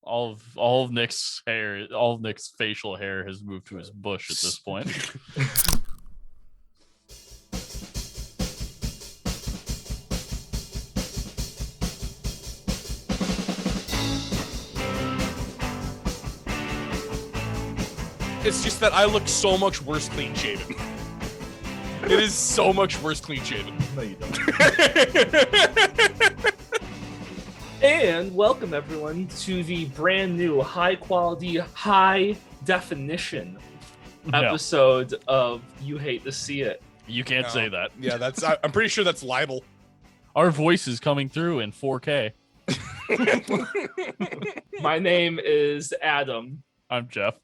all of Nick's hair, all of Nick's facial hair has moved to his bush at this point. It's just that I look so much worse clean shaven. It is so much worse clean shaven. No, you don't. And welcome everyone to the brand new high quality, high definition episode of You Hate to See It. You can't say that. Yeah, I'm pretty sure that's libel. Our voice is coming through in 4K. My name is Adam. I'm Jeff.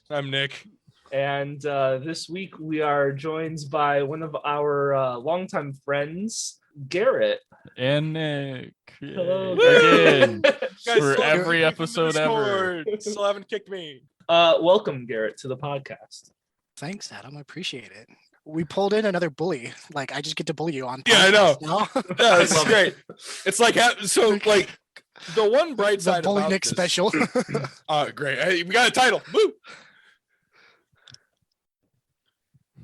I'm Nick. And this week we are joined by one of our longtime friends, Garrett. And Nick. Hello. Again. Guys, For still every episode ever. Still haven't kicked me. Welcome, Garrett, to the podcast. Thanks, Adam. I appreciate it. We pulled in another bully. Like, I just get to bully you on. Yeah, I know. Now. Yeah, this is great. It's like the one bright The side bully about Nick this. special. Great. Hey, we got a title. Woo!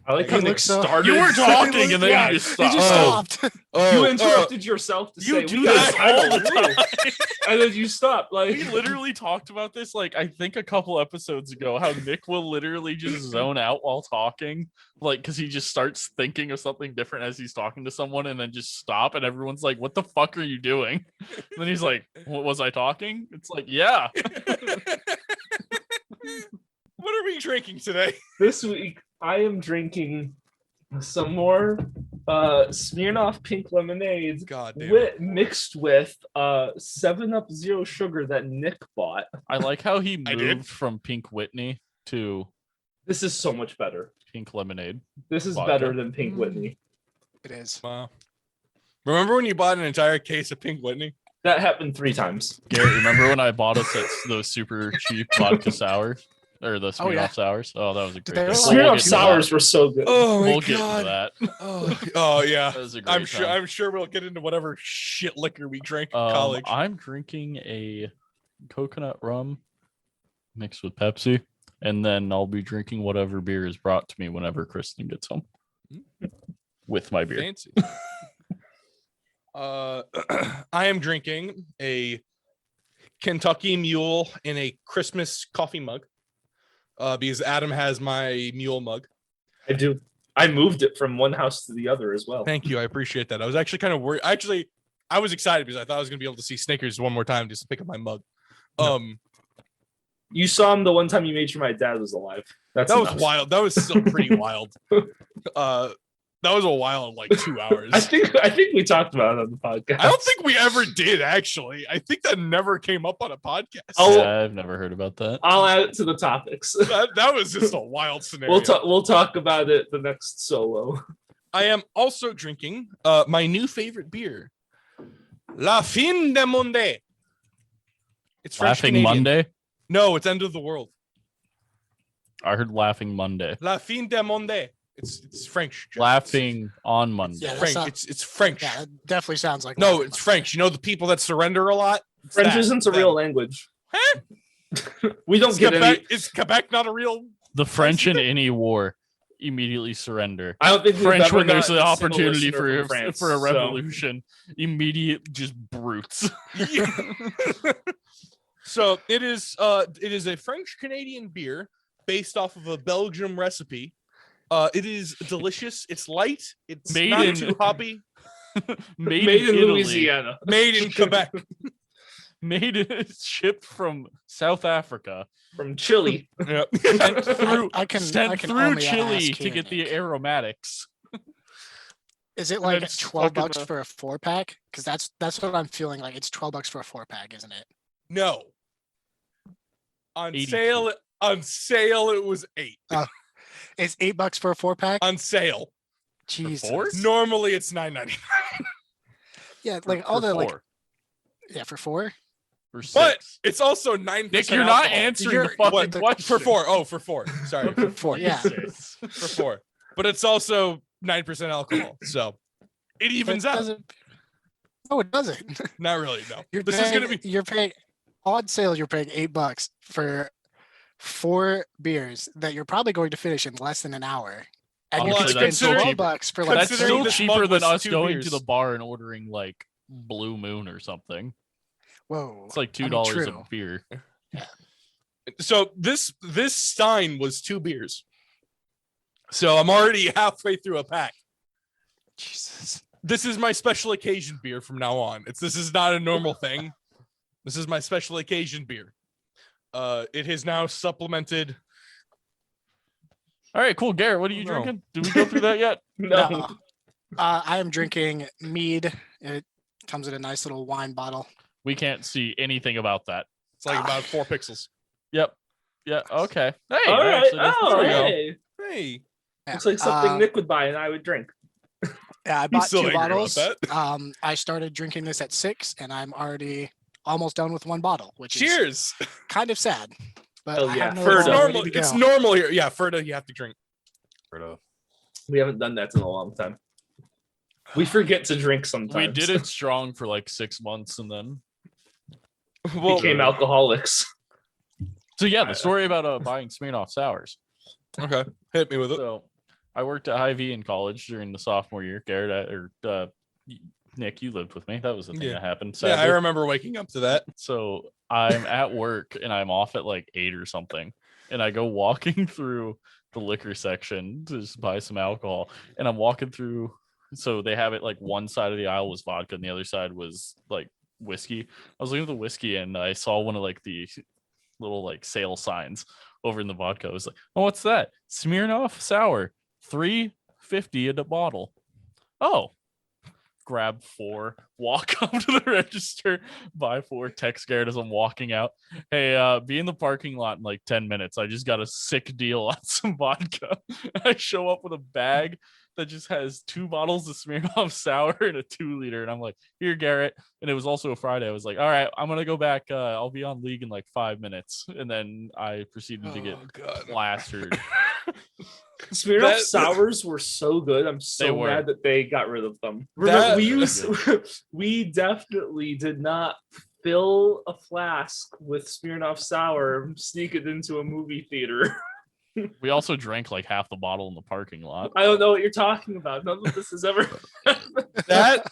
I like how He Nick looks so- started. You were talking and then Yeah, you just He stopped. just stopped. You interrupted yourself to You say do we got this a title all the too. time. And then you stopped. Like We literally talked about this, like, I think a couple episodes ago, how Nick will literally just zone out while talking, like, because he just starts thinking of something different as he's talking to someone and then just stop, and everyone's like, what the fuck are you doing? And then he's like, what was I talking? It's like, yeah. What are we drinking today? this week, I am drinking some more Smirnoff pink lemonade God damn. mixed with 7-Up Zero Sugar that Nick bought. I like how he I did. moved from Pink Whitney to This is so much better. Pink Lemonade. This is Vodka. better than Pink Whitney. It is. Wow. Remember when you bought an entire case of Pink Whitney? That happened 3 times. Garrett, remember when I bought us those super cheap vodka sours? Or the Smirnoff Oh, yeah. sours? Oh, that was a Did great they day. really? We'll Smirnoff get to sours were so good. Oh We'll get into that. Oh yeah. That was a great I'm sure. time. I'm sure we'll get into whatever shit liquor we drank in college. I'm drinking a coconut rum mixed with Pepsi, and then I'll be drinking whatever beer is brought to me whenever Kristen gets home with my beer. Fancy. I am drinking a Kentucky Mule in a Christmas coffee mug. Because Adam has my mule mug. I do. I moved it from one house to the other as well. Thank you. I appreciate that. I was actually kind of worried. I was excited because I thought I was going to be able to see Snickers one more time just to pick up my mug. You saw him the one time you made sure my dad was alive. That was wild. That was still pretty wild. That was a wild, like 2 hours. I think we talked about it on the podcast. I don't think we ever did, actually. I think that never came up on a podcast. Oh. Yeah, I've never heard about that. I'll add it to the topics. That was just a wild scenario. We'll talk about it the next solo. I am also drinking my new favorite beer, La Fin de Monde. It's French Laughing Canadian. Monday? No, it's End of the World. I heard Laughing Monday. La Fin de Monde. It's French. Jeff. Laughing on Monday. Yeah, French. that's It's French. Yeah, it definitely sounds like. No, it's French. You know the people that surrender a lot? It's French that. isn't a real language. Huh? We don't get any. Is Quebec not a real? The French in any war immediately surrender. I don't think we've French, ever when there's gotten the a single opportunity listener from France, for a so- revolution, immediate just brutes. So it is a French Canadian beer based off of a Belgium recipe. It is delicious. It's light. It's Made not in- too hoppy. Made Made in Italy. Louisiana. Made in Quebec. Shipped from South Africa. From Chile. Yep. Sent through, I can through only Chile ask to here, get the Nick. aromatics. Is it and like then it's $12 fucking, for a 4-pack? Because that's what I'm feeling like. It's $12 for a 4-pack, isn't it? No. On 82. sale, it was 8. It's $8 for a 4-pack. On sale. Jesus. four? Normally it's $9.99. Yeah, like For all the like. four. Yeah, for 4. For 6. But it's also 9%. Nick, you're not alcohol. answering You're- the fucking What? question. For 4. Oh, for 4. Sorry. For 4. Yeah. For 4. But it's also 9% alcohol. So it evens It out. doesn't- No, it doesn't. Not really, no. You're This paying, is gonna be You're paying on sale, you're paying $8 for 4 beers that you're probably going to finish in less than an hour. And you Honestly, can that's spend still considering- $12 for like That's Considering still this cheaper mug than was us 2 going beers. to the bar and ordering like Blue Moon or something. Whoa. It's like I mean, $2 true. a beer. So this Stein was 2 beers. So I'm already halfway through a pack. Jesus. This is my special occasion beer from now on. This is not a normal thing. This is my special occasion beer. It has now supplemented. All right, cool. Garrett, what are you No. drinking? Did we go through that yet? No. I am drinking mead. It comes in a nice little wine bottle. We can't see anything about that. It's like about 4 pixels. Yep. Yeah. Okay. Hey. All that right. actually does- Oh, there we go. hey. Hey, Yeah, Looks like something uh, Nick would buy and I would drink. Yeah, I He's bought still 2 angry about bottles. that. I started drinking this at 6, and I'm already almost done with 1 bottle, which is cheers. kind of sad. But Hell I yeah. have no Ferda. It's reason normal. to go. It's normal here. Yeah, Ferda, you have to drink. Ferda. We haven't done that in a long time. We forget to drink sometimes. We did it strong for like 6 months and then. Well, Became alcoholics. So yeah, the story about buying Smirnoff sours. okay, hit me with it. So I worked at Hy-Vee in college during the sophomore year. Garrett Nick, you lived with me. That was the thing Yeah. that happened. Yeah, I sadly. remember waking up to that. So I'm at work and I'm off at like 8 or something. And I go walking through the liquor section to just buy some alcohol. And I'm walking through. So they have it like one side of the aisle was vodka and the other side was like whiskey. I was looking at the whiskey and I saw one of like the little like sale signs over in the vodka. I was like, oh, what's that? Smirnoff sour, $3.50 a bottle. Oh, grab 4, walk up to the register, buy 4, text Garrett as I'm walking out. Hey, be in the parking lot in like 10 minutes. I just got a sick deal on some vodka. I show up with a bag that just has 2 bottles of Smirnoff sour and a 2-liter. And I'm like, here, Garrett. And it was also a Friday. I was like, all right, I'm going to go back. I'll be on league in like 5 minutes. And then I proceeded to get God. plastered. Smirnoff That- sours were so good. I'm so were. mad that they got rid of them. That- We definitely did not fill a flask with Smirnoff sour, sneak it into a movie theater. We also drank like half the bottle in the parking lot. I don't know what you're talking about. None of this has ever. That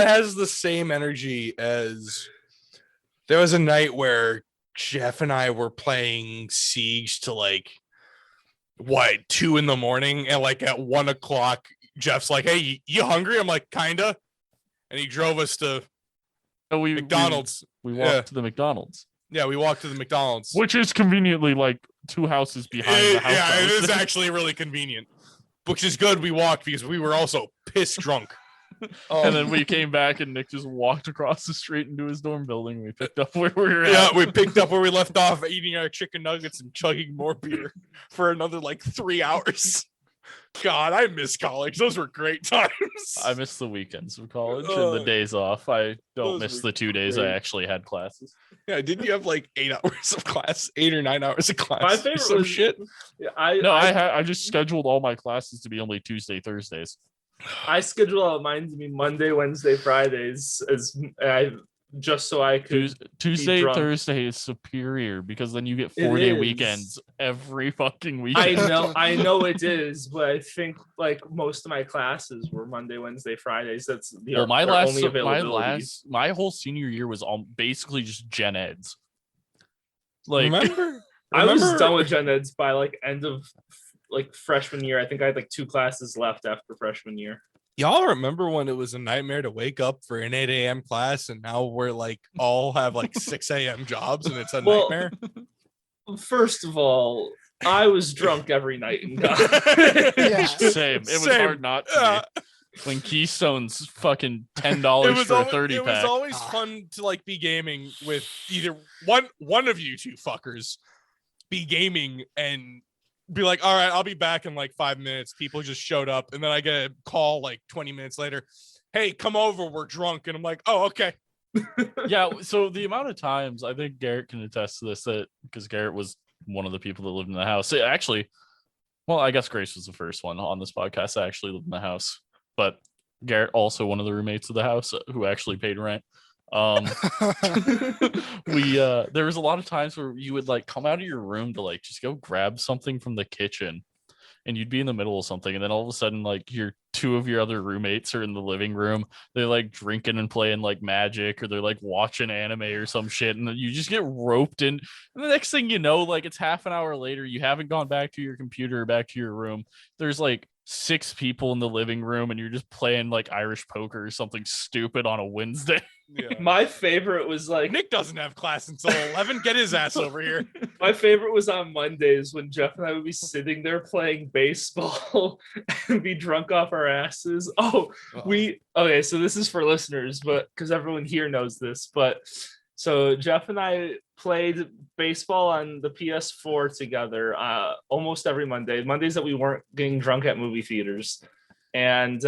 has the same energy as there was a night where Jeff and I were playing Siege to like 2 in the morning, and like at 1 o'clock, Jeff's like, "Hey, you hungry?" I'm like, "Kinda," and he drove us to So we McDonald's. We walked Yeah. to the McDonald's, Yeah, we walked to the McDonald's. which is conveniently like 2 houses behind the house. Yeah, I it was is in. actually really convenient, which is good. We walked because we were also piss drunk. And then we came back and Nick just walked across the street into his dorm building. We picked up where we were Yeah, at. we picked up where we left off, eating our chicken nuggets and chugging more beer for another like 3 hours. God, I miss college. Those were great times. I miss the weekends of college and Oh, the days off. I don't those miss were the 2 days I great. actually had classes. Yeah, didn't you have like 8 hours of class, 8 or 9 hours of class? My or favorite some was shit. No, I just scheduled all my classes to be only Tuesday, Thursdays. I schedule out mine to be Monday, Wednesday, Fridays, just so I could. Tuesday, drunk. Thursday is superior because then you get It 4-day is. weekends every fucking I weekend. know it is, but I think like most of my classes were Monday, Wednesday, Fridays. That's the Well, my their last, only availability. my whole senior year was all basically just gen eds. Like, Remember? I was Remember- done with gen eds by like end of like freshman year. I think I had like 2 classes left after freshman year. Y'all remember when it was a nightmare to wake up for an 8 a.m. class, and now we're like all have like 6 a.m. jobs, and it's a Well, nightmare? First of all, I was drunk every night in college. Yeah. same. It was Same. hard not to be. When Keystone's fucking $10 for a 30 it was pack. always Ah. fun to like be gaming with either one of you 2 fuckers be gaming and be like, all right, I'll be back in like 5 minutes. People just showed up, and then I get a call like 20 minutes later. Hey, come over, we're drunk. And I'm like, oh, okay. Yeah, so the amount of times I think Garrett can attest to this, that because Garrett was one of the people that lived in the house. Actually, well, I guess Grace was the first one on this podcast that actually lived in the house, but Garrett also one of the roommates of the house who actually paid rent. There was a lot of times where you would like come out of your room to like just go grab something from the kitchen, and you'd be in the middle of something, and then all of a sudden like two of your other roommates are in the living room. They're like drinking and playing like Magic, or they're like watching anime or some shit, and then you just get roped in. And the next thing you know, like it's half an hour later, you haven't gone back to your computer or back to your room. There's like 6 people in the living room, and you're just playing like Irish poker or something stupid on a Wednesday. Yeah. My favorite was like Nick doesn't have class until 11. Get his ass over here. my favorite was on Mondays when Jeff and I would be sitting there playing baseball and be drunk off our asses. Okay, so this is for listeners, but because everyone here knows this, but so Jeff and I played baseball on the PS4 together almost every Mondays that we weren't getting drunk at movie theaters. And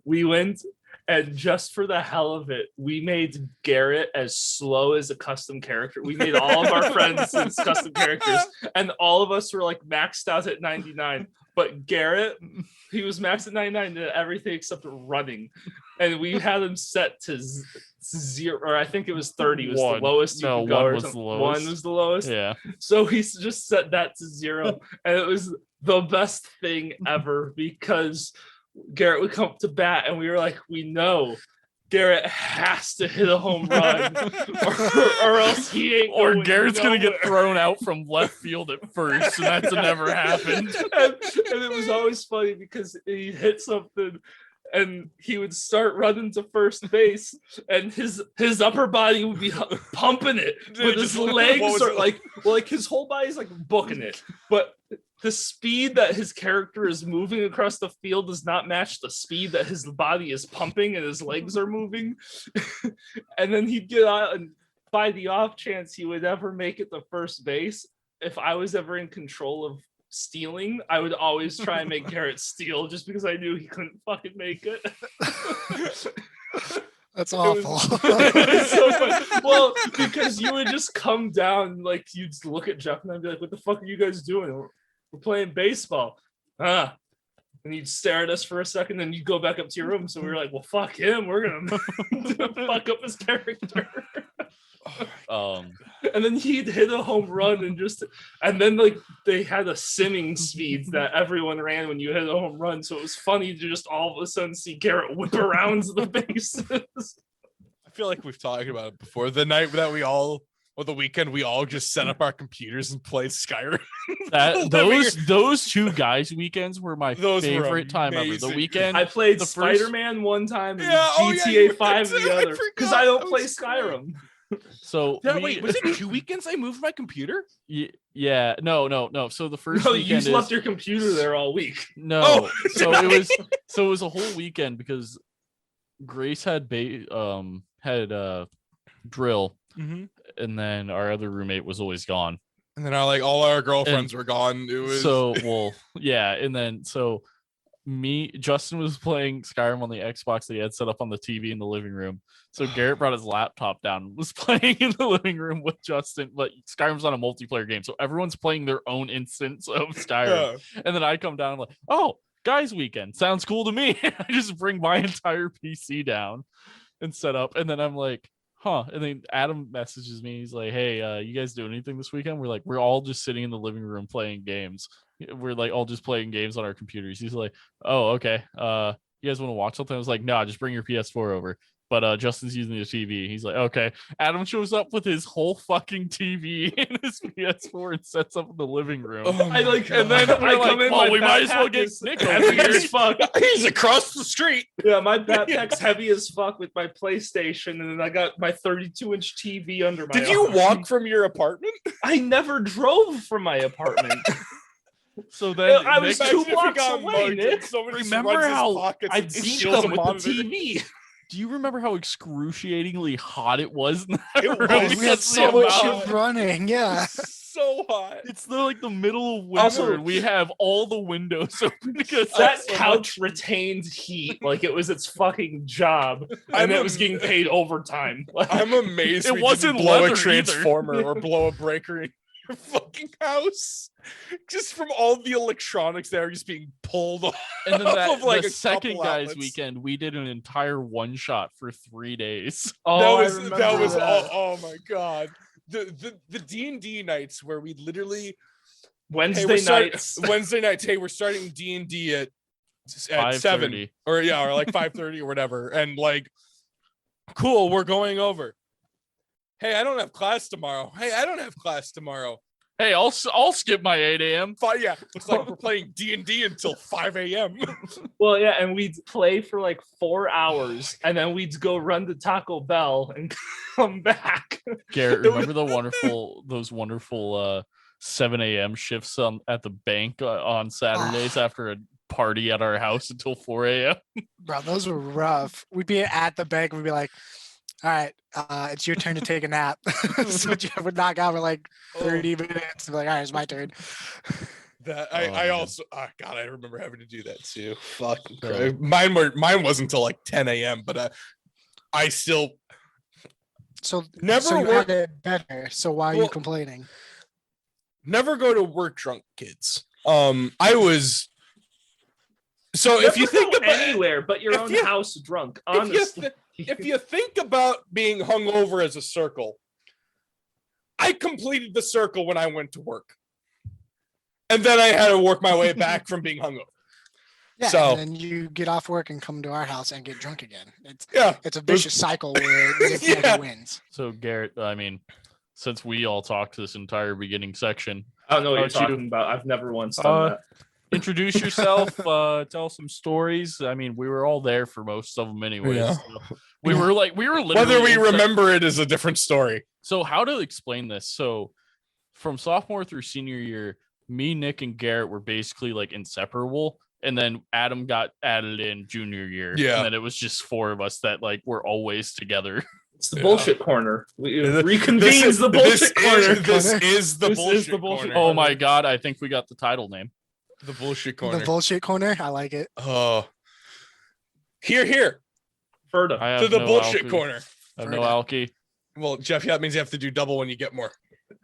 we went, and just for the hell of it, we made Garrett as slow as a custom character. We made all of our friends as custom characters, and all of us were like maxed out at 99. But Garrett, he was maxed at 99 to everything except running. And we had him set to 0, or I think it was 30 was the lowest you could go. 1 was the lowest. 1 was the lowest. Yeah. So he just set that to 0. And it was the best thing ever, because Garrett would come up to bat and we were like, we know Garrett has to hit a home run or else he ain't Or going Garrett's nowhere. gonna get thrown out from left field at first, and that's never happened. And it was always funny because he'd hit something and he would start running to first base, and his upper body would be pumping it, but his legs are like his whole body's like booking it, but the speed that his character is moving across the field does not match the speed that his body is pumping and his legs are moving. And then he'd get out, and by the off chance he would ever make it to first base, if I was ever in control of stealing, I would always try and make Garrett steal, just because I knew he couldn't fucking make it. That's awful. It was so fun. Well, because you would just come down, like you'd look at Jeff and I'd be like, what the fuck are you guys doing? We're playing baseball. And you'd stare at us for a second, and you'd go back up to your room. So we were like, well, fuck him. We're gonna fuck up his character. And then he'd hit a home run, and then like they had a simming speed that everyone ran when you hit a home run. So it was funny to just all of a sudden see Garrett whip around the bases. I feel like we've talked about it before. The night that the weekend we all just set up our computers and played Skyrim. Those 2 guys weekends were my favorite time ever. The weekend I played Spider-Man one time and GTA 5 the other, because I don't play Skyrim. So wait, was it 2 weekends I moved my computer? Yeah, no. So the first No, weekend you left your computer there all week. No, so it was a whole weekend, because Grace had drill, and then our other roommate was always gone, and then all our girlfriends were gone. It was and then Justin was playing Skyrim on the Xbox that he had set up on the TV in the living room. So Garrett brought his laptop down and was playing in the living room with Justin, but Skyrim's not a multiplayer game, so everyone's playing their own instance of Skyrim. And then I come down and like, oh, guys weekend sounds cool to me. I just bring my entire PC down and set up, and then I'm like, and then Adam messages me. He's like, hey, you guys doing anything this weekend? We're like, we're all just sitting in the living room playing games. We're like all just playing games on our computers. He's like, oh, okay. You guys want to watch something? I was like, no, just bring your PS4 over. But Justin's using the TV. He's like, okay. Adam shows up with his whole fucking TV and his PS4 and sets up in the living room. And then I come in. Well, we might as well get Nick over heavy as fuck. He's across the street. Yeah, my backpack's heavy as fuck with my PlayStation, and then I got my 32-inch TV under my Did you arm. walk from your apartment? I never drove from my apartment. So then I was 2 blocks away, Nick. Remember how I'd seen them with the TV. Do you remember how excruciatingly hot it was in that room? We had so much shit running. Yeah. So hot. It's the middle of winter, and we have all the windows open because that couch retained heat like it was its fucking job, and it was getting paid overtime. I'm amazed it wasn't blow a leather transformer or blow a breaker in your fucking house. just from all the electronics that are just being pulled off. And then of like the a second couple guys outlets. weekend, we did an entire one shot for 3 days. Oh, that was that. oh my god. The D&D nights where we literally Wednesday nights. Wednesday nights. Hey, we're starting D&D at 7 5:30. or like 5:30 or whatever. And like, cool, we're going over. Hey, I don't have class tomorrow. Hey, I don't have class tomorrow. Hey, I'll skip my 8 a.m. Yeah, it's like we're playing D&D until 5 a.m. Well, yeah, and we'd play for like 4 hours, and then we'd go run to Taco Bell and come back. Garrett, remember those wonderful 7 a.m. shifts at the bank on Saturdays after a party at our house until 4 a.m. Bro, those were rough. We'd be at the bank. We'd be like, all right, it's your turn to take a nap. So Jeff would knock out for like 30 minutes. And be like, all right, it's my turn. That Oh, I man. also God, I remember having to do that too. Fucking So- Christ. Mine wasn't until like 10 a.m. But I still So Never so you work- had it better. So why are you Well, complaining? never go to work drunk, kids. I was. So if Never you think go about anywhere but your if own you- house drunk, if you, honestly. if you think about being hungover as a circle, I completed the circle when I went to work, and then I had to work my way back from being hungover. Yeah, so- and then you get off work and come to our house and get drunk again. Yeah, It's a vicious cycle where Nick Yeah. never wins. So Garrett, I mean, since we all talked this entire beginning section, I don't know what How you're about you? talking about. I've never once done Uh, that. introduce yourself, tell some stories. I mean, we were all there for most of them anyways. Yeah. So we were literally whether we in- remember it is a different story. So how to explain this? So from sophomore through senior year, me, Nick, and Garrett were basically like inseparable. And then Adam got added in junior year. Yeah. And then it was just 4 of us that like were always together. It's the Yeah. bullshit corner. We This reconvenes is- the bullshit corner. This is the This is bullshit the bullshit corner. Oh my god, I think we got the title name. The bullshit corner. The bullshit corner. I like it. Oh, here Ferda. I have to the no bullshit alky. corner. I have no Ferda. alky. Well, Jeff, that means you have to do double when you get more.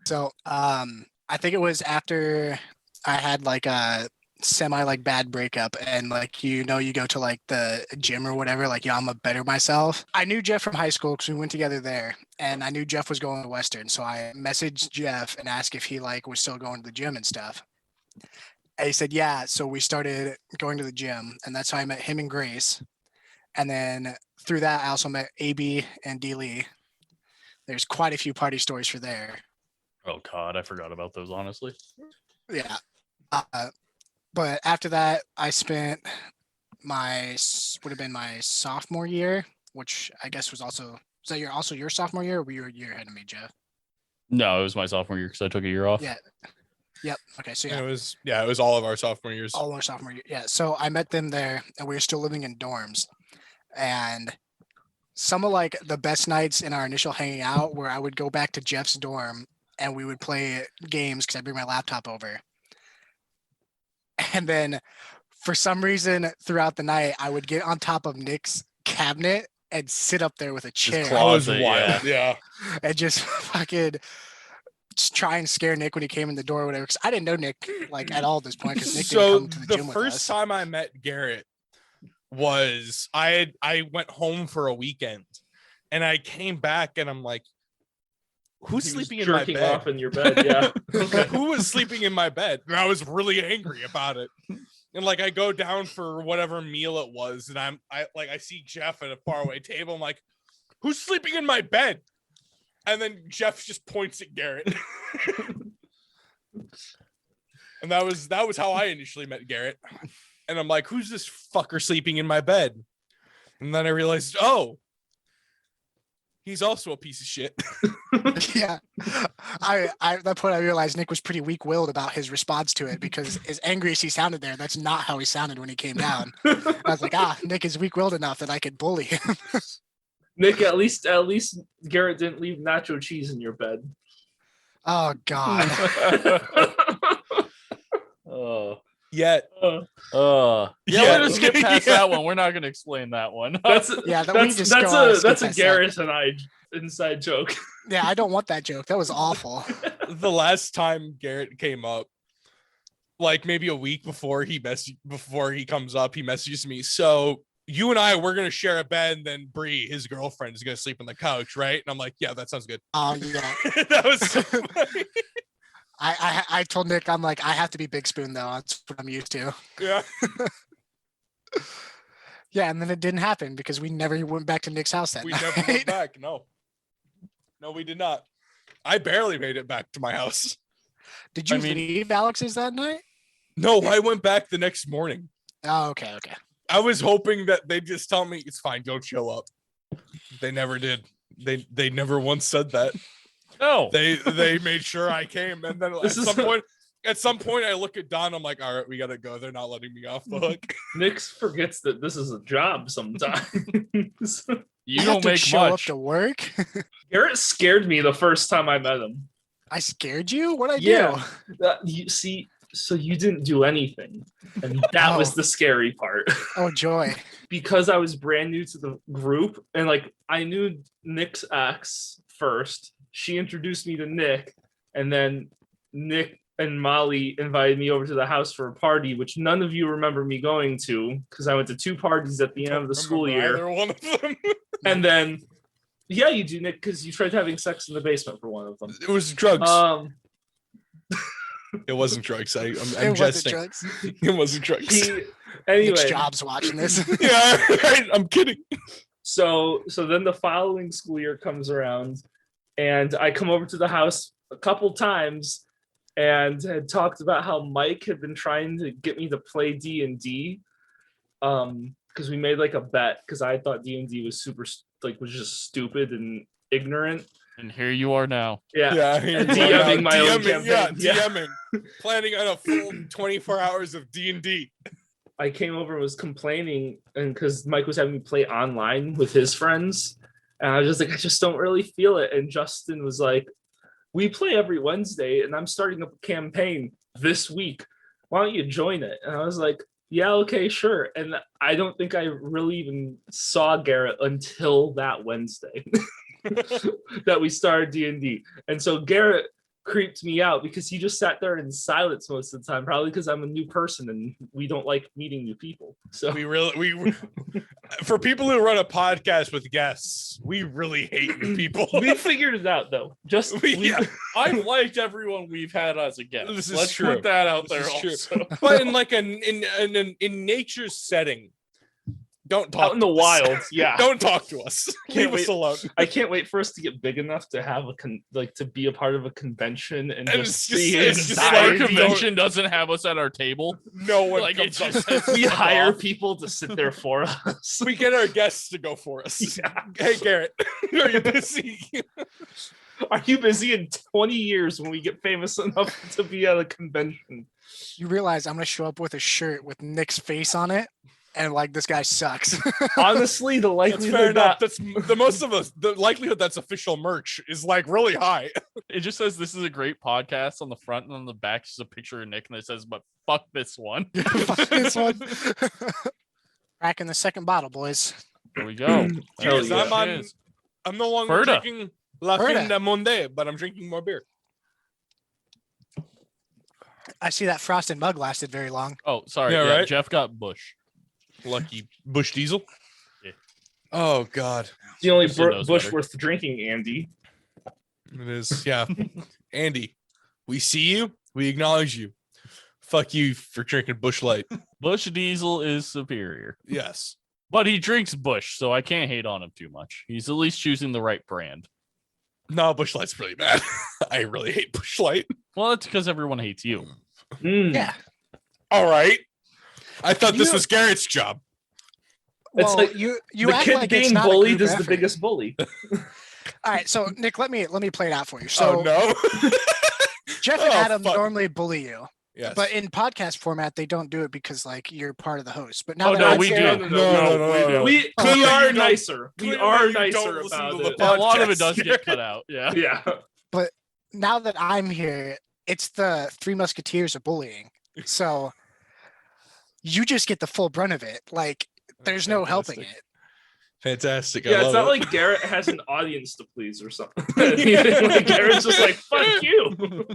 So I think it was after I had like a semi like bad breakup and like you go to like the gym or whatever, like I'm a better myself. I knew Jeff from high school because we went together there, and I knew Jeff was going to Western, so I messaged Jeff and asked if he like was still going to the gym and stuff. And he said yeah, so we started going to the gym, and that's how I met him and Grace. And then through that I also met AB and D Lee. There's quite a few party stories for there. Oh god, I forgot about those, honestly. Yeah. But after that, I spent would have been my sophomore year, which I guess was that your sophomore year, or were you a year ahead of me, Jeff? No, it was my sophomore year because I took a year off. Yeah. Yep. Okay. So Yeah, yeah, it was all of our sophomore years. all our sophomore year. Yeah. So I met them there, and we were still living in dorms. And some of like the best nights in our initial hanging out where I would go back to Jeff's dorm and we would play games because I bring my laptop over. And then for some reason throughout the night, I would get on top of Nick's cabinet and sit up there with a chair That was Closet, wild. Yeah. and just fucking just try and scare Nick when he came in the door or whatever. Because I didn't know Nick like at all at this point because Nick So didn't come to the the gym with first us. time I met Garrett was I went home for a weekend, and I came back and I'm like, who's He was sleeping in my jerking bed? off in your bed. Yeah. Okay. Who was sleeping in my bed? And I was really angry about it. And like I go down for whatever meal it was, and I see Jeff at a faraway table. I'm like, who's sleeping in my bed? And then Jeff just points at Garrett. And that was how I initially met Garrett. And I'm like, who's this fucker sleeping in my bed? And then I realized, oh, he's also a piece of shit. Yeah. I at that point I realized Nick was pretty weak-willed about his response to it because as angry as he sounded there, that's not how he sounded when he came down. I was like, Nick is weak-willed enough that I could bully him. Nick, at least Garrett didn't leave nacho cheese in your bed. Oh God. Oh. Yet. Yeah, Yeah. let us get past Yeah. that one. We're not going to explain that one. That's Yeah, that we that's just that's go on a skip that's a past that. Garrett and I inside joke. Yeah, I don't want that joke. That was awful. The last time Garrett came up, like maybe a week before he comes up, he messages me. So you and I, we're gonna share a bed, and then Bree, his girlfriend, is gonna sleep on the couch, right? And I'm like, yeah, that sounds good. Oh yeah. That was so funny. I told Nick, I'm like, I have to be Big Spoon though. That's what I'm used to. Yeah. Yeah, and then it didn't happen because we never went back to Nick's house that We night. never went back. No, we did not. I barely made it back to my house. Did you leave Alex's that night? No, I went back the next morning. Oh, okay. I was hoping that they'd just tell me it's fine, don't show up. They never did. They never once said that. No. They made sure I came, and then at some point I look at Don, I'm like, all right, we gotta go. They're not letting me off the hook. Nick forgets that this is a job sometimes. You don't make show up much. to work. Garrett scared me the first time I met him. I scared you? What'd I Yeah. do? You see, so you didn't do anything. And that was the scary part. Oh, joy. Because I was brand new to the group, and like I knew Nick's ex first. She introduced me to Nick, and then Nick and Molly invited me over to the house for a party, which none of you remember me going to because I went to 2 parties at the end of the school year. Either one of them. And then, yeah, you do, Nick, because you tried having sex in the basement for one of them. It was drugs. It wasn't drugs. I'm wasn't jesting. drugs. It wasn't drugs. Anyway, Nick's Jobs watching this. Yeah, right, I'm kidding. So then the following school year comes around, and I come over to the house a couple times and had talked about how Mike had been trying to get me to play D&D, because we made like a bet because I thought D&D was was just stupid and ignorant. And here you are now. Yeah, DMing my own campaign. DMing, planning on a full 24 hours of D&D. I came over and was complaining, and because Mike was having me play online with his friends, and I was just like, I just don't really feel it. And Justin was like, we play every Wednesday, and I'm starting up a campaign this week. Why don't you join it? And I was like, yeah, okay, sure. And I don't think I really even saw Garrett until that Wednesday that we started D&D. And so Garrett creeped me out because he just sat there in silence most of the time, probably because I'm a new person and we don't like meeting new people. So we for people who run a podcast with guests, we really hate new people. We figured it out though. I've liked everyone we've had as a guest. This is Let's true. put that out there also. But in like in nature's setting, don't talk out in the wild. Yeah, don't talk to us. Leave us alone. I can't wait for us to get big enough to have to be a part of a convention and just see It's just our convention doesn't have us at our table. No one Like comes it up. just we hire people to sit there for us. We get our guests to go for us. Yeah. Hey Garrett, are you busy? Are you busy in 20 years when we get famous enough to be at a convention? You realize I'm going to show up with a shirt with Nick's face on it, and like, this guy sucks. Honestly, the That's fair likelihood enough. that That's the most of us. The likelihood that's official merch is like really high. It just says this is a great podcast on the front, and on the back is a picture of Nick, and it says, "But fuck this one." Fuck this one. Cracking the second bottle, boys. There we go. Cheers. yeah. I'm no longer Ferda. drinking La Ferda. Fin de Monde, but I'm drinking more beer. I see that frosted mug lasted very long. Oh, sorry. Yeah, Yeah, right? Jeff got Bush. Lucky Bush Diesel. Yeah. Oh God, the only Justin knows bush better. worth drinking, Andy. it is. Yeah, Andy, we see you. We acknowledge you. Fuck you for drinking Bush Light. Bush Diesel is superior, Yes. but he drinks Bush, so I can't hate on him too much. He's at least choosing the right brand. No, Bush Light's really bad. I really hate Bush Light. Well, that's because everyone hates you. Yeah. All right. I thought this You- was Garrett's job. It's Well, like you the act kid like it's being not a bullied group is the effort. biggest bully. All right, so Nick, let me play it out for you. So Oh no. Jeff and Oh, Adam fuck. normally bully you, Yes. but in podcast format, they don't do it because like you're part of the host. But now Oh, that no, I'm we here- do. No. We Clearly are you don't- nicer. We clearly are you nicer don't listen about to the it. A lot of it podcast. does get cut out. Yeah. Yeah. now that I'm here, it's the Three Musketeers of bullying. So you just get the full brunt of it. Like, there's no helping Fantastic. it. Fantastic. Yeah, I it's love not it. like Garrett has an audience to please or something. Like, Garrett's just like, fuck you.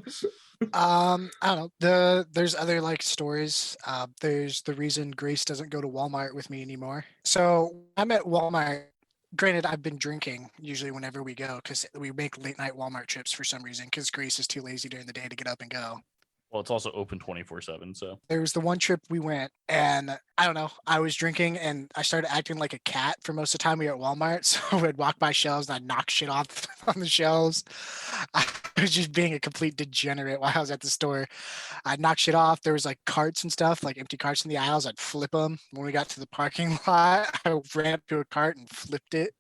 I don't know. There's other like stories. There's the reason Grace doesn't go to Walmart with me anymore. So I'm at Walmart. Granted, I've been drinking usually whenever we go because we make late night Walmart trips for some reason because Grace is too lazy during the day to get up and go. Well, it's also open 24/7. So There was the one trip we went, and I don't know. I was drinking, and I started acting like a cat for most of the time we were at Walmart. So I'd walk by shelves, and I'd knock shit off on the shelves. I was just being a complete degenerate while I was at the store. I'd knock shit off. There was like carts and stuff, like empty carts in the aisles. I'd flip them. When we got to the parking lot, I ran up to a cart and flipped it.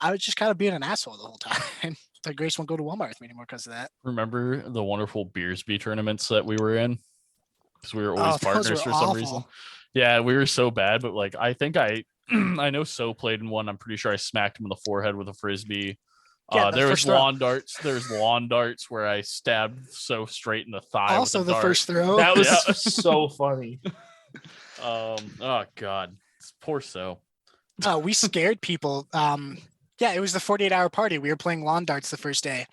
I was just kind of being an asshole the whole time. So Grace won't go to Walmart with me anymore because of that. remember the wonderful Beersby tournaments that we were in? Because we were always those partners were for some reason. awful. Yeah, we were so bad, but like I think I I know So played in one. I'm pretty sure I smacked him in the forehead with a frisbee. Yeah, the there was first throw. lawn darts. There's lawn darts where I stabbed So straight in the thigh. Also, with a the dart. first throw. That was Yeah. so funny. Oh god, poor So. We scared people. Yeah, it was the 48-hour party. We were playing lawn darts the first day,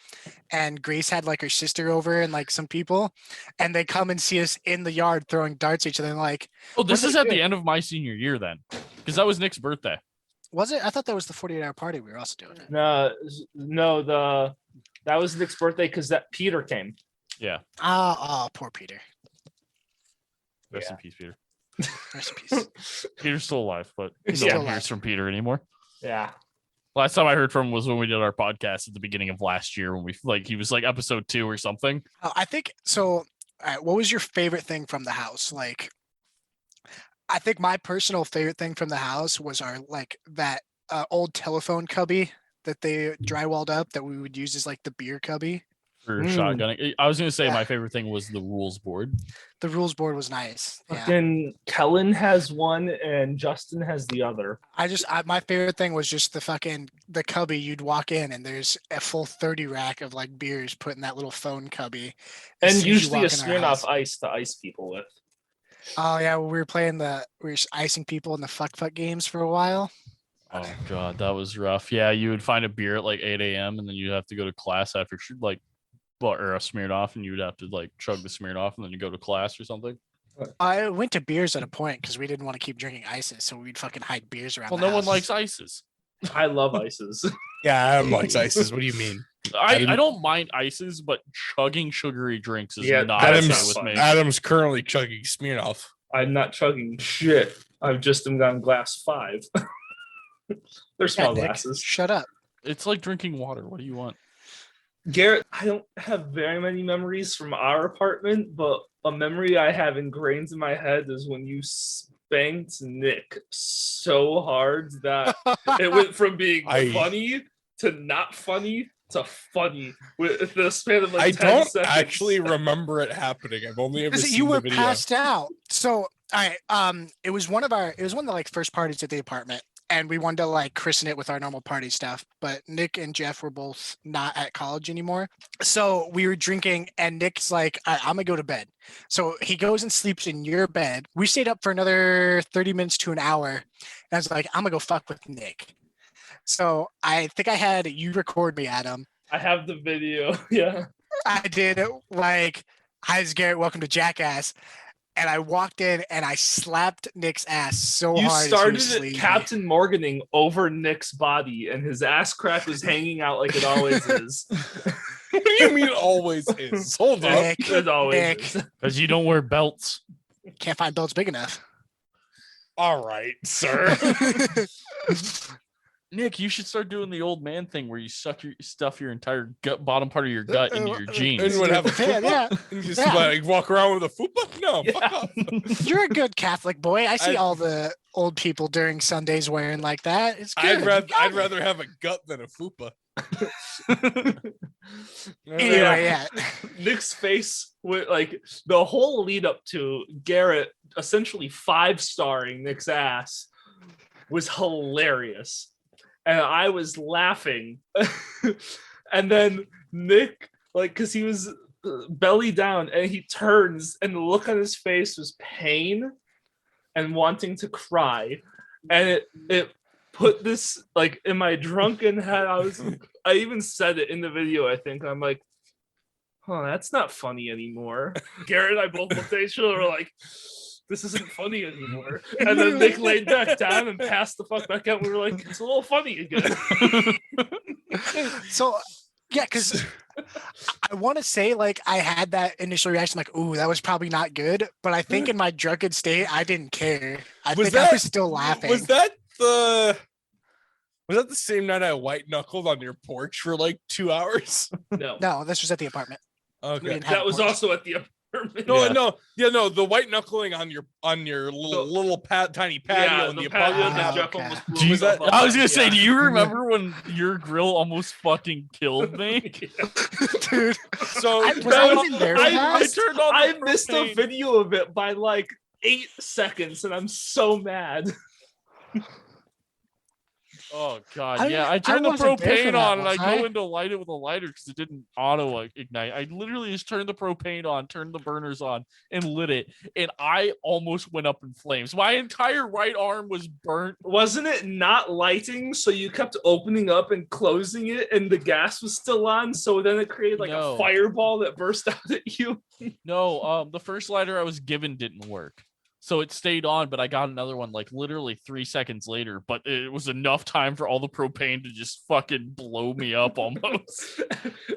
and Grace had like her sister over and like some people, and they come and see us in the yard throwing darts at each other. And like, Oh, this What is are at they the doing? end of my senior year then, because that was Nick's birthday. was it? I thought that was the 48-hour party we were also doing. No, that was Nick's birthday because that Peter came. Yeah, Oh, poor Peter. rest Yeah. in peace, Peter. Rest in peace. Peter's still alive, but He's no still one hears alive. from Peter anymore. Yeah. Last time I heard from him was when we did our podcast at the beginning of last year when he was like episode 2 or something. I think so. All right, what was your favorite thing from the house? Like, I think my personal favorite thing from the house was our like that old telephone cubby that they drywalled up that we would use as like the beer cubby. For shotgunning. I was gonna say Yeah. my favorite thing was the rules board. The rules board was nice. Yeah. Fucking Kellen has one and Justin has the other. My favorite thing was just the cubby. You'd walk in and there's a full 30 rack of like beers put in that little phone cubby. as And soon as you usually a walk in our house. Smirnoff Ice to ice people with. Oh yeah, we were we were icing people in the fuck games for a while. Oh god, that was rough. Yeah, you would find a beer at like 8 a.m. and then you'd have to go to class after or a Smirnoff, and you would have to like chug the Smirnoff and then you go to class or something. I went to beers at a point because we didn't want to keep drinking ices, so we'd fucking hide beers around. Well, the no one house. likes ices. I love ices. Yeah, Adam likes ices. What do you mean? I don't mind ices, but chugging sugary drinks is Yeah, not that's okay not with fun. me. Adam's currently chugging Smirnoff. I'm not chugging shit. I've just gotten glass 5. They're Yeah, small Nick, glasses. shut up. It's like drinking water. What do you want? Garrett, I don't have very many memories from our apartment, but a memory I have ingrained in my head is when you spanked Nick so hard that it went from being funny to not funny to funny with the span of like I 10 don't seconds. actually remember it happening. I've only ever seen You the were video. passed out. So all right, it was one of the like first parties at the apartment, and we wanted to like christen it with our normal party stuff. But Nick and Jeff were both not at college anymore, so we were drinking. And Nick's like, "I'm gonna go to bed," so he goes and sleeps in your bed. We stayed up for another 30 minutes to an hour, and I was like, "I'm gonna go fuck with Nick." So I think I had you record me, Adam. I have the video. Yeah. I did like, "Hi, it's Garrett. Welcome to Jackass." And I walked in and I slapped Nick's ass so You hard. started as he was it sleeping. Captain Morganing over Nick's body, and his ass crack was hanging out like it always is. What do you mean always is? Hold up. Nick, It always Nick. is. Because you don't wear belts. Can't find belts big enough. All right, sir. Nick, you should start doing the old man thing where you stuff your entire bottom part of your gut into your jeans. Anyone have a Yeah, fupa? yeah. And just Yeah. like walk around with a fupa? No, fuck Yeah. off. You're a good Catholic boy. I see I- all the old people during Sundays wearing like that. It's good. I'd rather have a gut than a fupa. Anyway, yeah. Nick's face with like the whole lead up to Garrett essentially 5-starring Nick's ass was hilarious. And I was laughing. And then Nick, like, because he was belly down and he turns and the look on his face was pain and wanting to cry. And it put this like in my drunken head. I even said it in the video, I think. I'm like, oh, that's not funny anymore. Garrett and I both looked at each other and were like, this isn't funny anymore. And then Nick laid back down and passed the fuck back out. We were like, it's a little funny again. So yeah, because I want to say like I had that initial reaction, like, ooh, that was probably not good. But I think in my drunken state, I didn't care. I was still laughing. Was that the same night I white knuckled on your porch for like 2 hours? No, this was at the apartment. Okay, that was also at the apartment. No, the white knuckling on your little tiny patio in the apartment. That Jeff almost blew Jesus, himself up I was on. gonna say, do you remember when your grill almost fucking killed me? Dude, So I wasn't there for I that. turned on I the missed a propane. video of it by like 8 seconds, and I'm so mad. Oh god, I- yeah. I I turned the wasn't there for propane that, on and I was go I? in to light it with a lighter because it didn't auto ignite. I literally just turned the propane on, turned the burners on, and lit it. And I almost went up in flames. My entire right arm was burnt. Wasn't it not lighting? So you kept opening up and closing it, and the gas was still on. So then it created like No. a fireball that burst out at you. No, the first lighter I was given didn't work. So it stayed on, but I got another one like literally 3 seconds later. But it was enough time for all the propane to just fucking blow me up almost.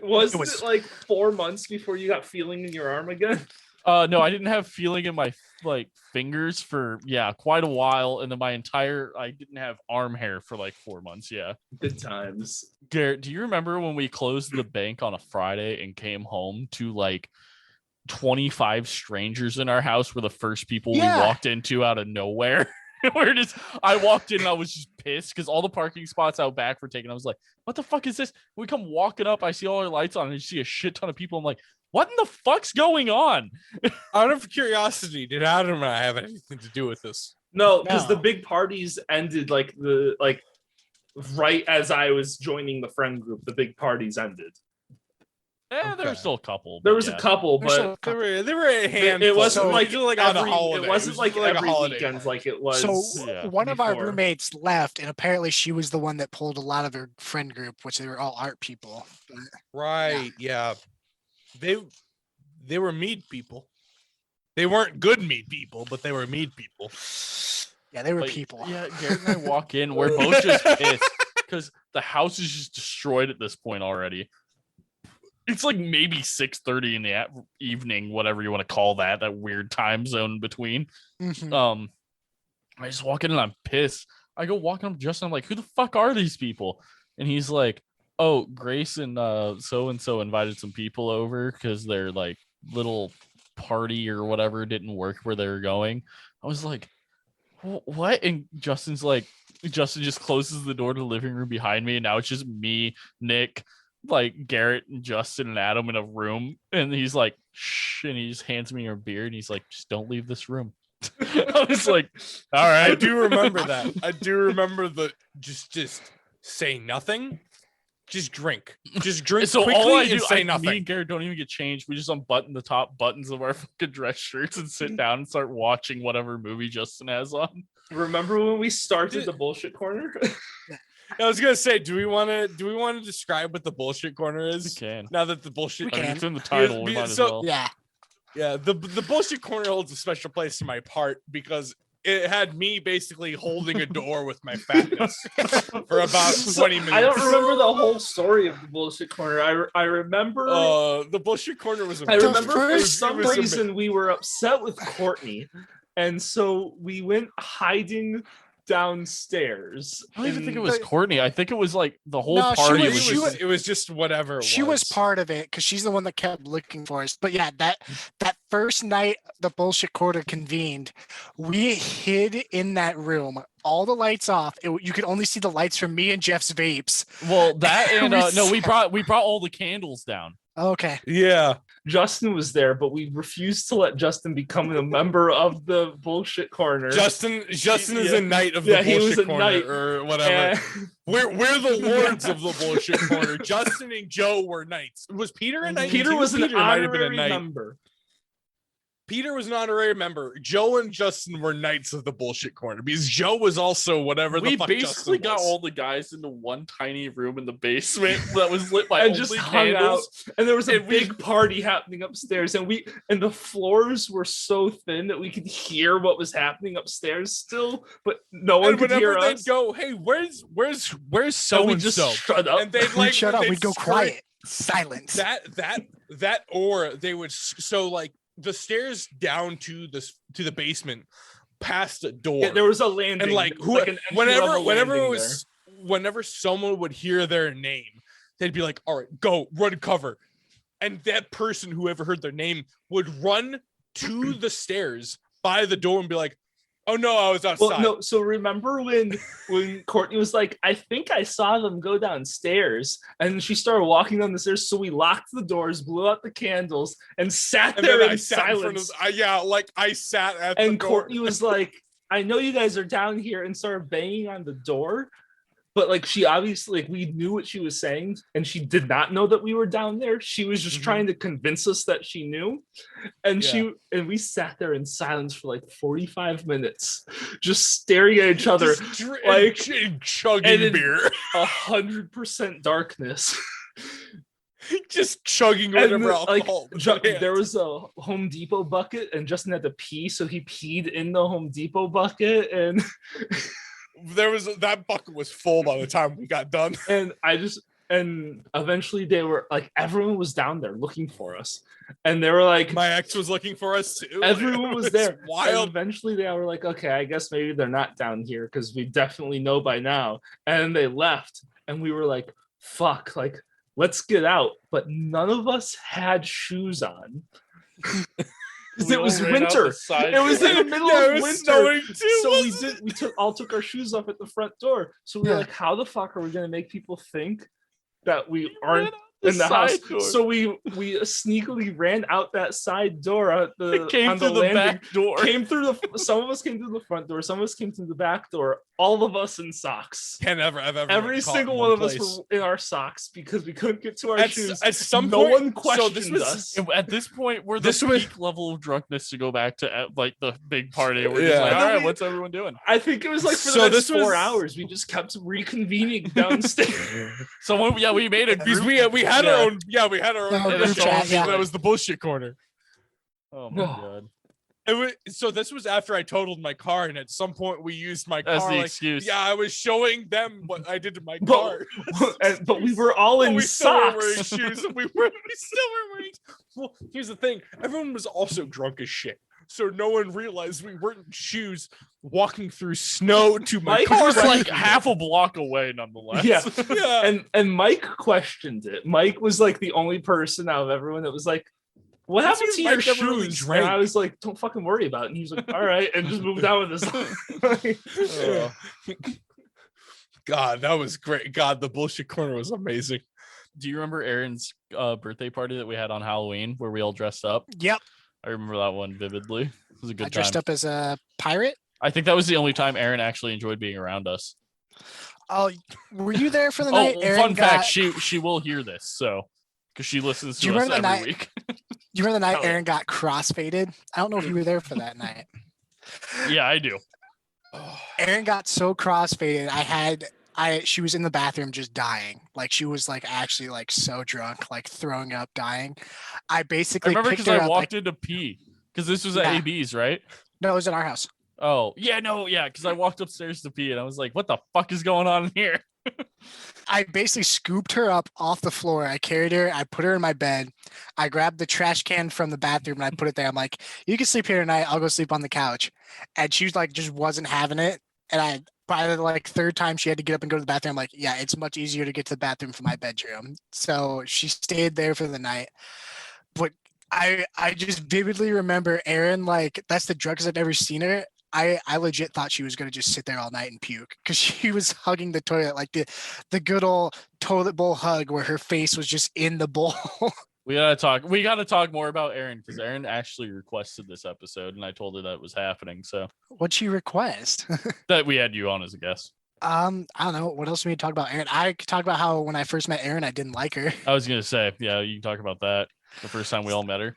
Wasn't it like 4 months before you got feeling in your arm again? No, I didn't have feeling in my like fingers for quite a while, and then I didn't have arm hair for like 4 months. Yeah. Good times. Garrett, do you remember when we closed the bank on a Friday and came home to like 25 strangers in our house were the first people Yeah. we walked into out of nowhere? I walked in and I was just pissed because all the parking spots out back were taken. I was like, what the fuck is this? We come walking up, I see all our lights on, and I see a shit ton of people. I'm like, what in the fuck's going on? out of curiosity, did Adam and I have anything to do with this? No, because No. the big parties ended like right as I was joining the friend group. The big parties ended. There Okay. were still a couple. There but was yeah. a couple, There's but still There were a handful. it wasn't So- like on a every, holiday. it wasn't like a every holiday weekend party. like it was. So Yeah. one of our before. roommates left, and apparently she was the one that pulled a lot of her friend group, which they were all art people. Right? Yeah. They were meat people. They weren't good meat people, but they were meat people. Yeah, they were But, people. Yeah, Garrett and I walk in. We're both just pissed because the house is just destroyed at this point already. It's like maybe 6:30 in the evening, whatever you want to call that weird time zone between. Mhm. I just walk in and I'm pissed. I go walking up to Justin. I'm like, who the fuck are these people? And he's like, oh, Grace and so invited some people over because their like little party or whatever didn't work where they were going. I was like, what? And Justin just closes the door to the living room behind me, and now it's just me, Nick, like Garrett and Justin and Adam in a room. And he's like, shh, and he just hands me a beer and he's like, just don't leave this room. I was like, all I right. do remember that. I do remember the just say nothing. Just drink. Just drink So quickly all I and do, say me nothing. and Garrett don't even get changed. We just unbutton the top buttons of our fucking dress shirts and sit down and start watching whatever movie Justin has on. Remember when we started the bullshit corner? I was gonna say, do we want to describe what the bullshit corner We is? can. Now that the bullshit We I mean, can. it's in the title. We might as So- well. Yeah. Yeah, the bullshit corner holds a special place in my heart because it had me basically holding a door with my fatness for about 20 minutes. I don't remember the whole story of the bullshit corner. I remember. The bullshit corner was. I remember for first- some reason we were upset with Courtney, and so we went hiding downstairs. I don't even think it and- was Courtney. I think it was like the whole No, she party. was- was It was just whatever. It She was part of it because she's the one that kept looking for us. But yeah, that first night the bullshit quarter convened, we hid in that room, all the lights off. You could only see the lights from me and Jeff's vapes. well that and We no, we brought all the candles down. Okay. Yeah. Justin was there, but we refused to let Justin become a member of the bullshit corner. Justin is Yeah. a knight of Yeah, the he was bullshit a corner knight. or whatever. And- We're the lords of the bullshit corner. Justin and Joe were knights. Was Peter a knight? Peter too? was an Peter might have been a honorary knight. member. Peter was an honorary member. Joe and Justin were knights of the bullshit corner because Joe was also whatever the We fuck basically Justin got was. all the guys into one tiny room in the basement that was lit by and only just hung candles. out. And there was a And we- big party happening upstairs, and the floors were so thin that we could hear what was happening upstairs still, but no one And could hear whenever they'd us. go, hey, where's so and we and just so? shut up. And they'd We'd like shut up. they'd We'd go scurry- quiet. Silence. That or they would so like the stairs down to the basement past a door. Yeah, there was a landing, and like There was, who an entry-level whenever it landing was whenever someone would hear their name, they'd be like, all right, go run cover. And that person, whoever heard their name, would run to the stairs by the door and be like, oh no, I was outside. Well, no. So remember when Courtney was like, I think I saw them go downstairs, and she started walking down the stairs. So we locked the doors, blew out the candles, and sat And there then in I sat in front silence. of I sat at the And door. Courtney was like, I know you guys are down here, and started banging on the door. But like she obviously, like, we knew what she was saying, and she did not know that we were down there. She was just trying to convince us that she knew. And we sat there in silence for like 45 minutes, just staring at each other, like chugging beer. 100% darkness. Just chugging And whatever like alcohol. there was a Home Depot bucket, and Justin had to pee, so he peed in the Home Depot bucket, and that bucket was full by the time we got done. and eventually they were like, everyone was down there looking for us, and they were like, My ex was looking for us too. everyone was there. And Wild. eventually they were like, okay, I guess maybe they're not down here because we definitely know by now. And they left, and we were like, fuck, like let's get out. But none of us had shoes on. Because We it was all ran out winter. the side It was door. in the middle Yeah, it of was winter. snowing too, So wasn't we took our shoes off at the front door. So we were Yeah. like, how the fuck are we gonna make people think that we aren't The in the house? side door. So we sneakily ran out that side door at the It came on through the landing. back door. Came through some of us came through the front door, some of us came through the back door, all of us in socks. I've ever Every been caught single in one of us place. were in our socks because we couldn't get to our At shoes. some No point, one so questioned this was us. And at this point, we're the This was- peak level of drunkenness to go back to like the big party. We're Yeah. just like, And all then right, we- what's everyone doing? I think it was like for the So next this 4 was- hours. We just kept reconvening downstairs. Someone, we made a because group. we had Yeah. our own Yeah, group group chat, chat, yeah. that was the bullshit corner. Oh my No. god, So this was after I totaled my car, and at some point we used my that's car. the like, excuse. yeah, I was showing them what I did to my But- car. but we were all But in we still were socks. wearing shoes, and we still were wearing. Well, here's the thing: everyone was also drunk as shit, so no one realized we weren't in shoes walking through snow to my Mike car. It was Right. like half a block away, nonetheless. Yeah. Yeah. And Mike questioned it. Mike was like the only person out of everyone that was like, what That's happened to because your Mike never really shoes? drank. And I was like, don't fucking worry about it. And he was like, all right, and just moved on with his life. God, that was great. God, the bullshit corner was amazing. Do you remember Aaron's birthday party that we had on Halloween where we all dressed up? Yep. I remember that one vividly. It was a good I dressed time. up as a pirate. I think that was the only time Aaron actually enjoyed being around us. Oh, were you there for the Oh, night? well, Aaron fun fact, got- she will hear this, so because she listens Do you to us remember every the week. You remember the night Oh, yeah. Aaron got crossfaded? I don't know if you were there for that night. Yeah, I do. Aaron got so crossfaded. She was in the bathroom just dying. Like she was like actually like so drunk, like throwing up, dying. I I basically remember picked because her I up. walked Like, into pee because this was at Yeah. AB's, right? no, it was in our house. Oh, yeah, no, yeah, because I walked upstairs to pee and I was like, what the fuck is going on in here? I basically scooped her up off the floor. I carried her. I put her in my bed. I grabbed the trash can from the bathroom and I put it there. I'm like, you can sleep here tonight. I'll go sleep on the couch. And she was like, just wasn't having it. And by the like third time she had to get up and go to the bathroom, I'm like, yeah, it's much easier to get to the bathroom from my bedroom. So she stayed there for the night. But I just vividly remember Erin, like, that's the drunkest I've ever seen her. I legit thought she was gonna just sit there all night and puke because she was hugging the toilet, like the good old toilet bowl hug where her face was just in the bowl. We gotta talk more about Aaron because Aaron actually requested this episode and I told her that was happening. So What'd she request? that we had you on as a guest. I don't know. What else do we talk about Aaron? I could talk about how when I first met Aaron, I didn't like her. I was gonna say, yeah, you can talk about that. The first time we all met her.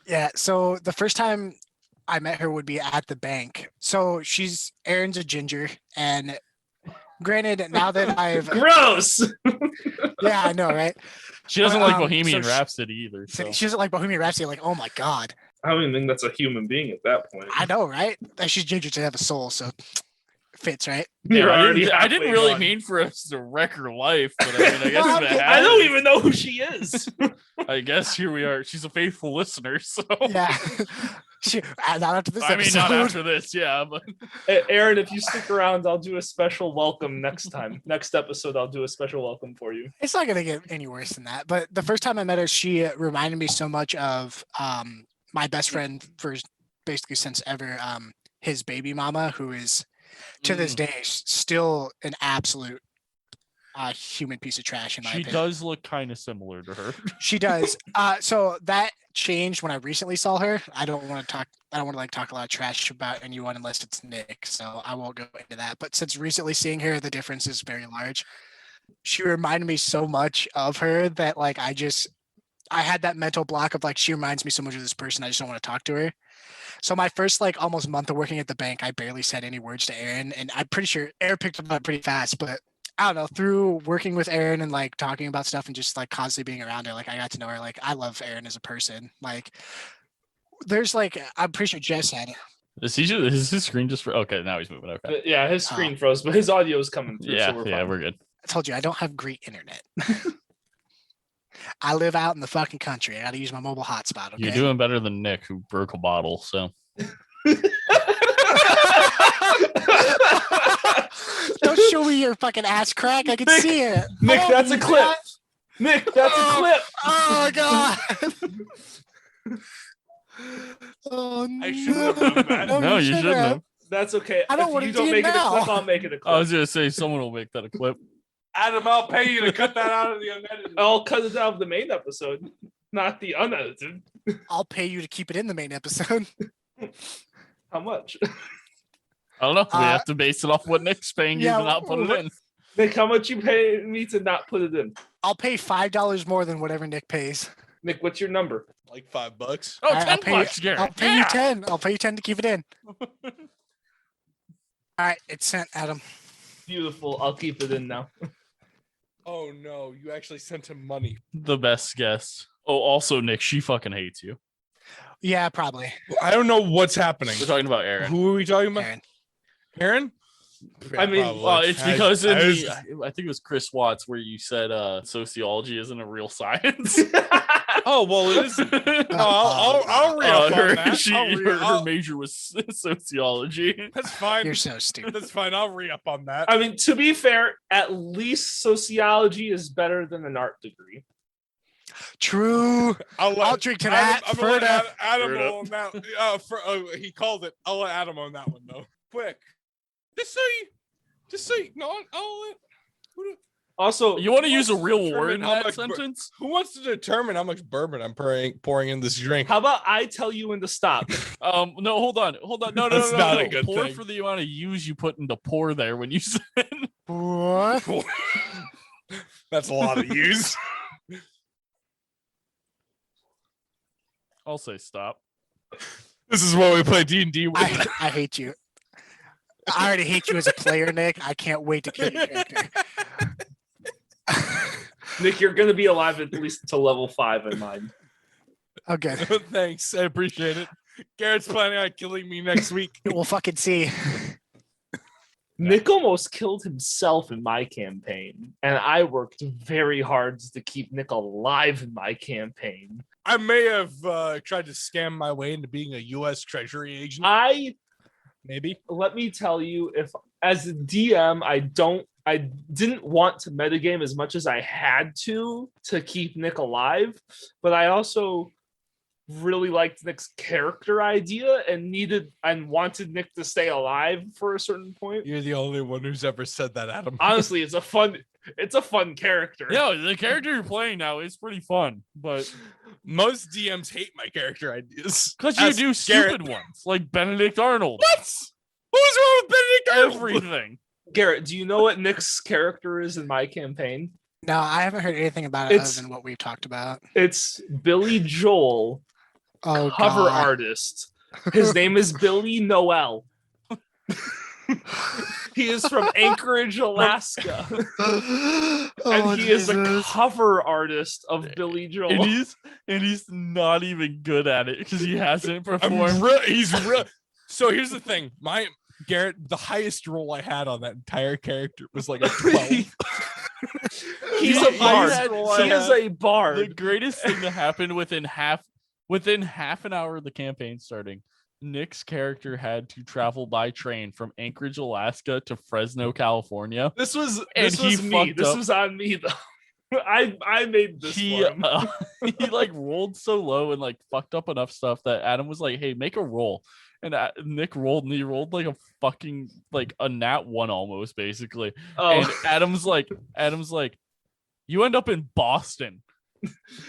Yeah. So the first time I met her would be at the bank. So Erin's a ginger, and granted, now that I've Gross. yeah, I know, right? She doesn't But, like so Bohemian she- Rhapsody either. So So. she doesn't like Bohemian Rhapsody. Like, oh my god, I don't even think that's a human being at that point. I know, right? That she's ginger to have a soul, so fits, right? You're I already didn't halfway really gone. mean for us to wreck her life, but I mean, I guess No, if it I'm kidding. I don't happens, even know who she is. I guess here we are. She's a faithful listener, so Yeah. Not after this I mean, episode. not after this, yeah, but Aaron, if you stick around, I'll do a special welcome next time. Next episode, I'll do a special welcome for you. It's not gonna get any worse than that. But the first time I met her, she reminded me so much of my best friend for basically since ever, his baby mama, who is to this day still an absolute human piece of trash in my she opinion. does look kind of similar to her. She does. So that changed when I recently saw her. I don't want to talk a lot of trash about anyone unless it's Nick. So I won't go into that. But since recently seeing her, the difference is very large. She reminded me so much of her that like I had that mental block of like she reminds me so much of this person. I just don't want to talk to her. So my first like almost month of working at the bank, I barely said any words to Aaron, and I'm pretty sure Aaron picked up on it pretty fast. But I don't know, through working with Aaron and like talking about stuff and just like constantly being around her, like I got to know her. Like I love Aaron as a person. Like there's like I'm pretty sure Jess had it. Is his screen just for? Okay, now he's moving. Okay, Yeah, his screen froze, but his audio is coming through. yeah, so we're fine. we're good. I told you I don't have great internet. I live out in the fucking country. I got to use my mobile hotspot. Okay. You're doing better than Nick, who broke a bottle. So Don't show me your fucking ass crack. I can Nick, see it. Nick, Oh, that's a you clip. got- Nick, that's a clip. Oh god. Oh I shouldn't have done that. no, you shouldn't have. That's okay. I don't If wanna you do don't it make it a clip, now. I'll make it a I clip. was gonna say someone will make that a clip. Adam, I'll pay you to cut that out of the unedited. I'll cut it out of the main episode, not the unedited. I'll pay you to keep it in the main episode. How much? I don't know. We Uh, have to base it off what Nick's paying you yeah, to not put it in. Nick, how much you pay me to not put it in? I'll pay $5 more than whatever Nick pays. Nick, what's your number? Like $5. Oh, I'll 10 pay bucks, Garrett. I'll pay you Yeah. 10. I'll pay you 10 to keep it in. All right, it's sent, Adam. Beautiful. I'll keep it in now. Oh no, you actually sent him money. The best guess. Oh, also, Nick, she fucking hates you. Yeah, probably. I don't know what's happening. We're talking about Aaron. Who are we talking about? Aaron. Aaron? I mean, Probably. Well, it's because in was- I think it was Chris Watts where you said sociology isn't a real science. Oh well, it is. No, I'll re up on her, that. her major was sociology. That's fine. You're so stupid. That's fine. I'll re up on that. I mean, to be fair, at least sociology is better than an art degree. True. I'll drink to that. I'm gonna let Further. Adam Further. own that. He called it. I'll let Adam own that one though. Quick, just so you. No, I'll let. Also, You want to use a real Determine word in how that much sentence? Who wants to determine how much bourbon I'm pouring in this drink? how about I tell you when to stop? No, hold on. No, That's no. not a good Pour thing. for the amount of use you put into pour there when you said. What? That's a lot of use. I'll say stop. This is what we play D&D with. I hate you. I already hate you as a player, Nick. I can't wait to kill your character. Nick, you're gonna be alive at least until level 5 in mine. Okay. Thanks, I appreciate it. Garrett's planning on killing me next week. We'll fucking see. Nick almost killed himself in my campaign, and I worked very hard to keep Nick alive in my campaign. I may have tried to scam my way into being a U.S. Treasury agent. Maybe. Let me tell you, if as a DM, I didn't want to metagame as much as I had to keep Nick alive, but I also really liked Nick's character idea and wanted Nick to stay alive for a certain point. You're the only one who's ever said that, Adam. Honestly, it's a fun character. No, the character you're playing now is pretty fun, but Most DMs hate my character ideas. because you Ask do stupid Garrett. ones like Benedict Arnold. What? What's wrong with Benedict Arnold? Everything. Garrett, do you know what Nick's character is in my campaign? No, I haven't heard anything about it It's- other than what we've talked about. It's Billy Joel Oh, cover God. artist. His name is Billy Noel. He is from Anchorage, Alaska. And he is the cover artist of Billy And Joel. he's not even good at it because he hasn't performed. So here's the thing. Garrett, the highest roll I had on that entire character was like a 12. He's a bard. He is a The bard. greatest thing that happened within half an hour of the campaign starting, Nick's character had to travel by train from Anchorage, Alaska to Fresno, California. This was he me. fucked This up. was on me though. I made this He for him. he like rolled so low and like fucked up enough stuff that Adam was like, "Hey, make a roll." And Nick rolled, and he rolled like a fucking like a nat 1 almost, basically. And Adam's like, you end up in Boston.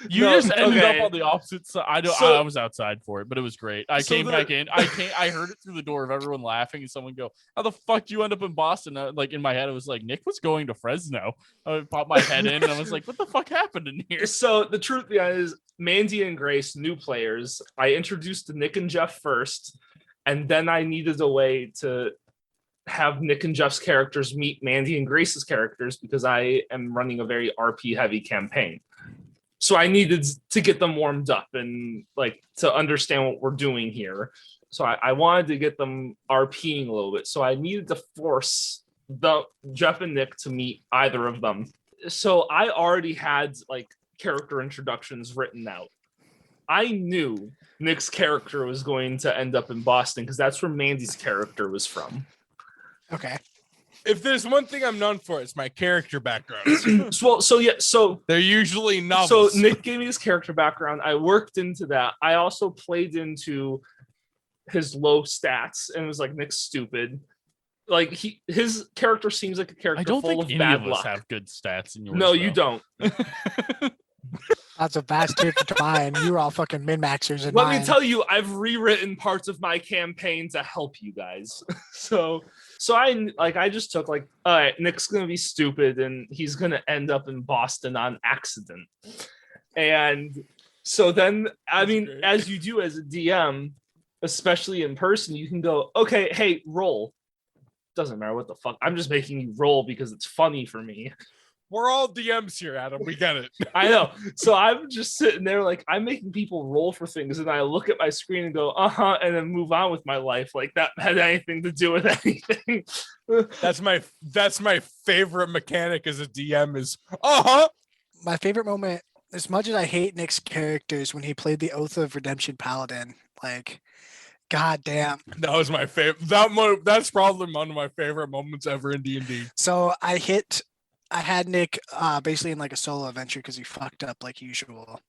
You just ended up on the opposite side. I was outside for it, but it was great. I came back in. I heard it through the door of everyone laughing, and someone go, "How the fuck do you end up in Boston?" Like in my head, it was like Nick was going to Fresno. I popped my head in, and I was like, "What the fuck happened in here?" So the truth behind it is, Mandy and Grace, new players. I introduced Nick and Jeff first, and then I needed a way to have Nick and Jeff's characters meet Mandy and Grace's characters because I am running a very RP heavy campaign. So I needed to get them warmed up and like to understand what we're doing here. So I wanted to get them RPing a little bit. So I needed to force the Jeff and Nick to meet either of them. So I already had like character introductions written out. I knew Nick's character was going to end up in Boston because that's where Mandy's character was from. Okay. If there's one thing I'm known for, it's my character background. So They're usually novels. So Nick gave me his character background. I worked into that. I also played into his low stats and was like, Nick's stupid. Like his character seems like a character I don't full think of any bad of us luck. have good stats in yours. No, you don't. That's a vast difference to mine. You were all fucking min-maxers in Let mine. me tell you, I've rewritten parts of my campaign to help you guys. So I just took like, all right, Nick's gonna be stupid and he's gonna end up in Boston on accident. And so then, I mean, great. as you do as a DM, especially in person, you can go, okay, hey, roll. Doesn't matter what the fuck. I'm just making you roll because it's funny for me. We're all DMs here, Adam. We get it. I know. So I'm just sitting there like I'm making people roll for things, and I look at my screen and go, and then move on with my life. Like that had anything to do with anything. That's my favorite mechanic as a DM is My favorite moment, as much as I hate Nick's characters when he played the Oath of Redemption Paladin, like, god damn. That was my favorite. That's probably one of my favorite moments ever in D&D. So I had Nick basically in like a solo adventure because he fucked up like usual.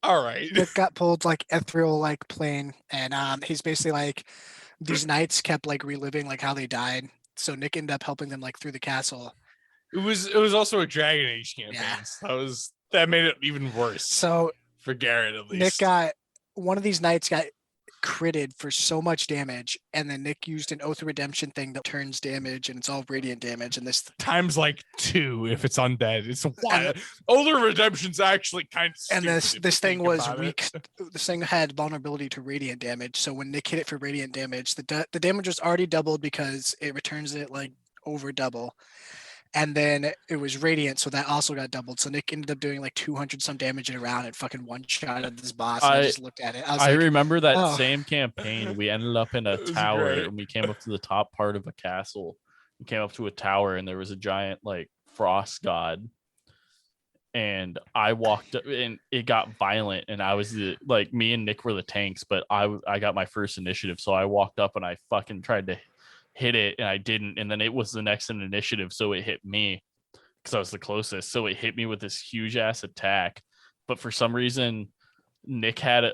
All right. Nick got pulled like ethereal like plane, and he's basically like these knights kept like reliving like how they died. So Nick ended up helping them like through the castle. It was also a Dragon Age campaign. Yeah. So that made it even worse. So For Garrett, at least. Nick got one of these knights got critted for so much damage, and then Nick used an Oath of Redemption thing that turns damage, and it's all radiant damage. And this times like 2 if it's undead. It's wild. Older Redemption's actually kind of and this stupid if you thing think was about weak. it. This thing had vulnerability to radiant damage. So when Nick hit it for radiant damage, the damage was already doubled because it returns it like over double. And then it was radiant, so that also got doubled. So Nick ended up doing like 200 some damage in a round and fucking one shot at this boss. And I just looked at it. I was I like, remember that oh. same campaign. We ended up in a It was tower great. and we came up to the top part of a castle. We came up to a tower and there was a giant like frost god. And I walked up and it got violent, and I was me and Nick were the tanks, but I got my first initiative. So I walked up and I fucking tried to hit it and I didn't, and then it was the next in initiative, so it hit me because I was the closest. So it hit me with this huge ass attack, but for some reason Nick had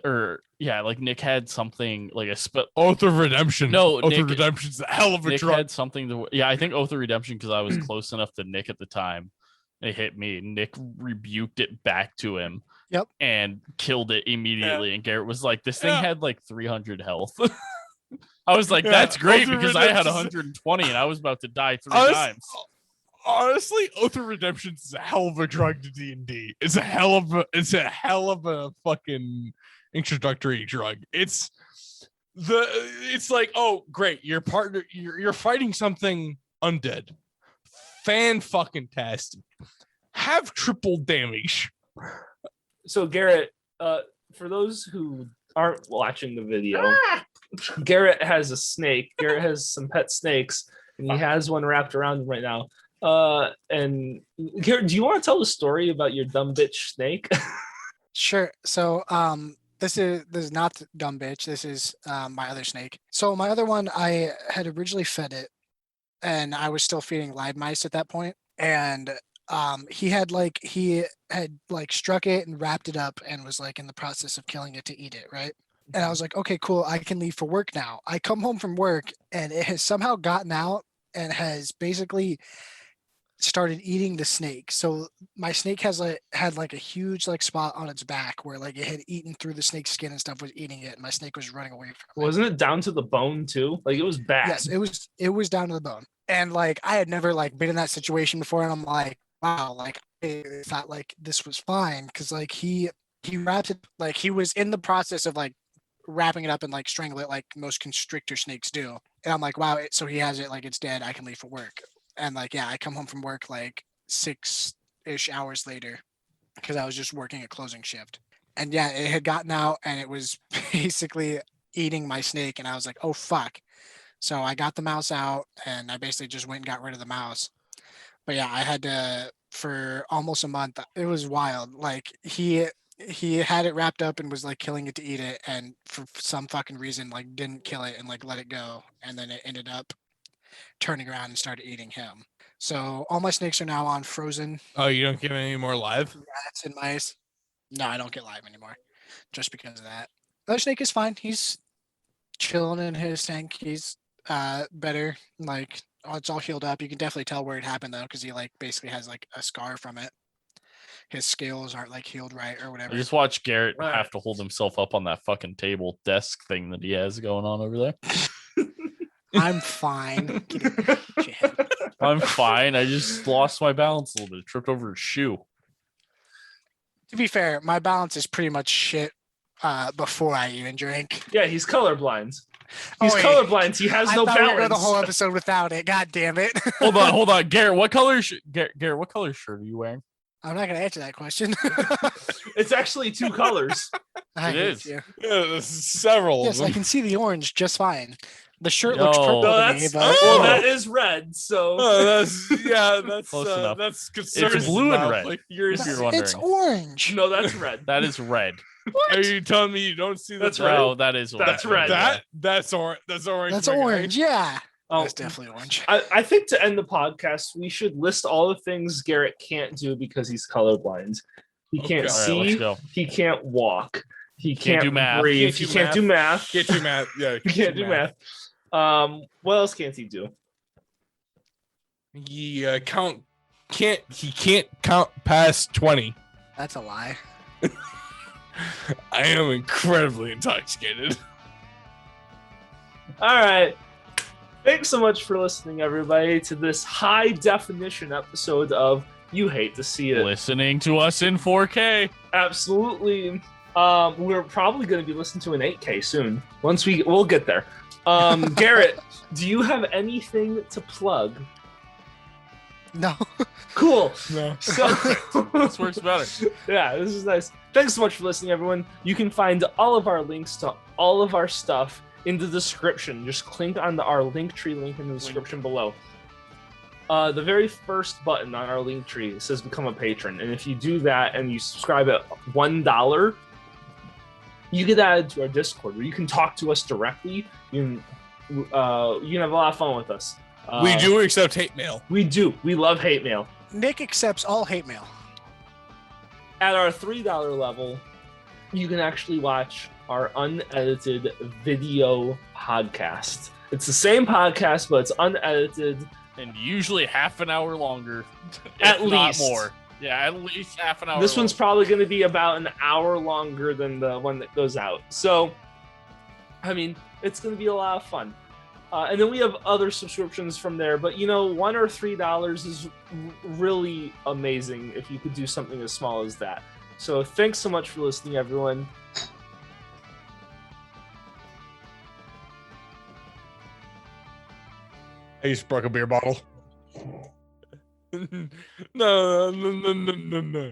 Nick had something like a Oath of Redemption. No, Oath Nick- of Redemption's a hell of a Nick drug. had something to I think Oath of Redemption because I was close enough to Nick at the time. It hit me. Nick rebuked it back to him. Yep. And killed it immediately. And Garrett was like, this thing Yeah. had like 300 health. I was like, Yeah, that's great Oath of because I had Redemption's- 120 and I was about to die 3 Honest- times. honestly, Oath of Redemption is a hell of a drug to D&D. It's a hell of a fucking introductory drug. It's like, oh great, your partner, you're fighting something undead. Fan fucking tastic. Have triple damage. So Garrett, for those who aren't watching the video, Garrett has a snake. Garrett has some pet snakes, and he has one wrapped around him right now. And Garrett, do you want to tell the story about your dumb bitch snake? Sure. So this is not the dumb bitch. This is my other snake. So my other one, I had originally fed it, and I was still feeding live mice at that point. And he had struck it and wrapped it up and was like in the process of killing it to eat it, right? And I was like, okay, cool, I can leave for work now. I come home from work and it has somehow gotten out and has basically started eating the snake. So my snake had a huge spot on its back where it had eaten through the snake's skin and stuff, was eating it, and my snake was running away from it. Wasn't it down to the bone too? Like, it was bad. Yes, it was down to the bone. And I had never been in that situation before, and I'm like, wow, I thought this was fine, because he wrapped it, he was in the process of wrapping it up and strangle it like most constrictor snakes do. And I'm like, wow, so he has it, it's dead, I can leave for work. And I come home from work 6-ish hours later, because I was just working a closing shift. And yeah, it had gotten out and it was basically eating my snake, and I was like, oh fuck. So I got the mouse out and I basically just went and got rid of the mouse. But yeah, I had to, for almost a month, it was wild. He had it wrapped up and was killing it to eat it, and for some fucking reason didn't kill it and let it go, and then it ended up turning around and started eating him. So all my snakes are now on frozen Oh, you don't give any more live? rats and mice. No, I don't get live anymore, just because of that. The other snake is fine. He's chilling in his tank. He's better. It's all healed up. You can definitely tell where it happened though, because he basically has a scar from it. His scales aren't healed right or I whatever. just watch Garrett Right. have to hold himself up on that fucking table desk thing that he has going on over there. I'm fine. Get it, Jed. I'm fine. I just lost my balance a little bit. Tripped over a shoe. To be fair, my balance is pretty much shit before I even drink. Yeah, he's colorblind. Oh, He's wait. colorblind. He has I no thought we were going balance. the whole episode without it. God damn it. Hold on. Garrett, what color Garrett, what color shirt are you wearing? I'm not going to answer that question. It's actually two colors. I It hate is. you. Yeah, there's several Yes, of I them. can see the orange just fine. The shirt looks Yo. purple No, to me, that's but well, that is red. So Oh, that's Close enough. that's concerning. It's blue and enough. red. Like, If you're wondering. it's orange. no, that's red. That is red. are you telling me you don't see That's the right. No, that is That's orange. red. That's orange. That's orange. That's my guy. orange, yeah. Oh, That's definitely orange. I think to end the podcast, we should list all the things Garrett can't do because he's colorblind. He can't Okay. All right, let's see. go. He can't walk. He Can't can't, do math. breathe. Can't He do can't do math. Can't do math. Yeah, He can't do math. What else can't he do? He can't count past 20. That's a lie. I am incredibly intoxicated. All right. Thanks so much for listening, everybody, to this high definition episode of You Hate to See It. Listening to us in 4K. Absolutely. We're probably going to be listening to an 8K soon. We'll get there. Garrett, do you have anything to plug? No. Cool. No. So This works better. yeah, this is nice. Thanks so much for listening, everyone. You can find all of our links to all of our stuff in the description. Just click on our Linktree link in the description below. The very first button on our Linktree says become a patron, and if you do that and you subscribe at $1, you get added to our Discord where you can talk to us directly. You can have a lot of fun with us. We do accept hate mail. We do. We love hate mail. Nick accepts all hate mail. At our $3 level, you can actually watch our unedited video podcast. It's the same podcast, but it's unedited. And usually half an hour longer. At if not least. more. Yeah, at least half an hour. This one's longer. probably going to be about an hour longer than the one that goes out. So, I mean, it's going to be a lot of fun. And then we have other subscriptions from there, but $1 or $3 is really amazing if you could do something as small as that. So thanks so much for listening, everyone. I just broke a beer bottle. No.